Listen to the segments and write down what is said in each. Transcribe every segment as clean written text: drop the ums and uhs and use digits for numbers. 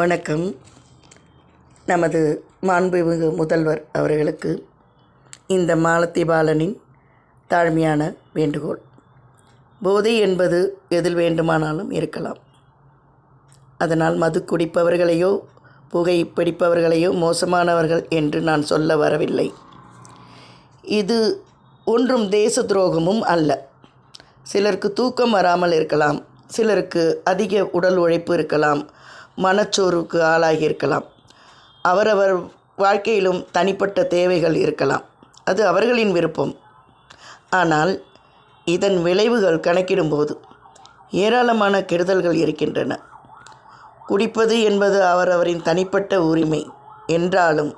வணக்கம். நமது மாண்புமிகு முதல்வர் அவர்களுக்கு இந்த மாலத்தி பாலனின் தாழ்மையான வேண்டுகோள். போதை என்பது எதில் வேண்டுமானாலும் இருக்கலாம். அதனால் மது குடிப்பவர்களையோ புகை பிடிப்பவர்களையோ மோசமானவர்கள் என்று நான் சொல்ல வரவில்லை. இது ஒன்றும் தேச துரோகமும் அல்ல. சிலருக்கு தூக்கம் வராமல் இருக்கலாம், சிலருக்கு அதிக உடல் உழைப்பு இருக்கலாம், மனச்சோர்வுக்கு ஆளாகி இருக்கலாம். அவரவர் வாழ்க்கையிலும் தனிப்பட்ட தேவைகள் இருக்கலாம். அது அவர்களின் விருப்பம். ஆனால் இதன் விளைவுகள் கணக்கிடும்போது ஏராளமான கெடுதல்கள் இருக்கின்றன. குடிப்பது என்பது அவரவரின் தனிப்பட்ட உரிமை என்றாலும்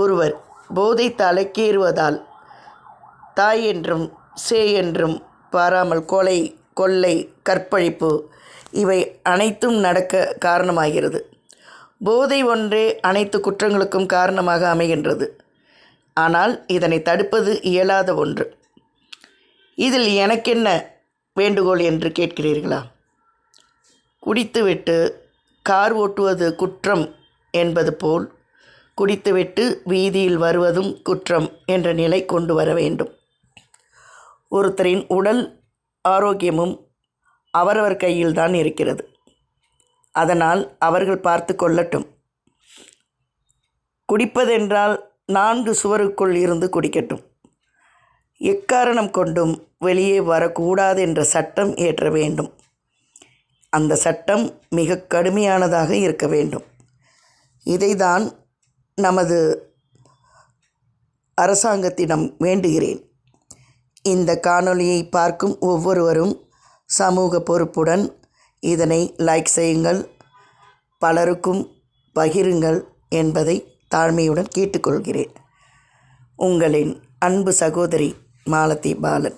ஒருவர் போதை தலைக்கேறுவதால் தாய் என்றும் சேய் என்றும் பாராமல் கொலை, கொள்ளை, கற்பழிப்பு இவை அனைத்தும் நடக்க காரணமாகிறது. போதை ஒன்றே அனைத்து குற்றங்களுக்கும் காரணமாக அமைகின்றது. ஆனால் இதனை தடுப்பது இயலாத ஒன்று. இதில் எனக்கென்ன வேண்டுகோள் என்று கேட்கிறீர்களா? குடித்துவிட்டு கார் ஓட்டுவது குற்றம் என்பது போல் குடித்துவிட்டு வீதியில் வருவதும் குற்றம் என்ற நிலை கொண்டு வர வேண்டும். ஒருத்தரின் உடல் ஆரோக்கியமும் அவரவர் கையில்தான் இருக்கிறது. அதனால் அவர்கள் பார்த்து கொள்ளட்டும். குடிப்பதென்றால் 4 சுவருக்குள் இருந்து குடிக்கட்டும். எக்காரணம் கொண்டும் வெளியே வரக்கூடாது என்ற சட்டம் இயற்ற வேண்டும். அந்த சட்டம் மிக கடுமையானதாக இருக்க வேண்டும். இதைதான் நமது அரசாங்கத்திடம் வேண்டுகிறேன். இந்த காணொளியை பார்க்கும் ஒவ்வொருவரும் சமூக பொறுப்புடன் இதனை லைக் செய்யுங்கள், பலருக்கும் பகிருங்கள் என்பதை தாழ்மையுடன் கேட்டுக்கொள்கிறேன். உங்களின் அன்பு சகோதரி மாலத்தி பாலன்.